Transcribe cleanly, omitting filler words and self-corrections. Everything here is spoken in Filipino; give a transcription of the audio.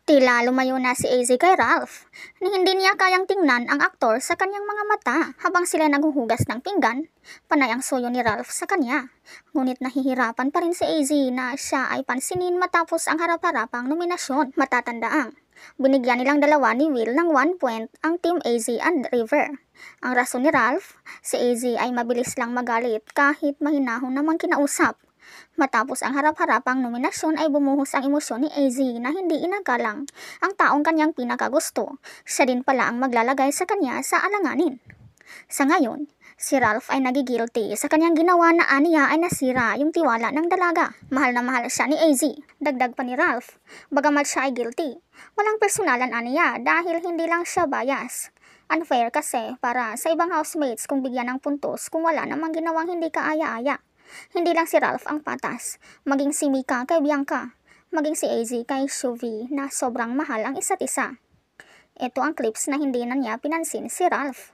Tila lumayo na si AZ kay Ralph, ni hindi niya kayang tingnan ang aktor sa kanyang mga mata habang sila naghuhugas ng pinggan. Panay ang suyo ni Ralph sa kanya. Ngunit nahihirapan pa rin si AZ na siya ay pansinin matapos ang harap-harapang nominasyon. Matatandaang binigyan nilang dalawa ni Will ng 1 point ang Team AZ and River. Ang rason ni Ralph, si AZ ay mabilis lang magalit kahit mahinahon namang kinausap. Matapos ang harap-harapang nominasyon ay bumuhos ang emosyon ni AZ na hindi inagalang ang taong kanyang pinakagusto. Siya din pala ang maglalagay sa kanya sa alanganin. Sa ngayon, si Ralph ay nagigilty sa kanyang ginawa na aniya ay nasira yung tiwala ng dalaga. Mahal na mahal siya ni AZ. Dagdag pa ni Ralph, bagamat siya ay guilty, walang personalan aniya dahil hindi lang siya bias. Unfair kasi para sa ibang housemates kung bigyan ng puntos kung wala namang ginawang hindi kaaya-aya. Hindi lang si Ralph ang patas, maging si Mika kay Bianca, maging si AZ kay Shuvi na sobrang mahal ang isa't isa. Ito ang clips na hindi na niya pinansin si Ralph.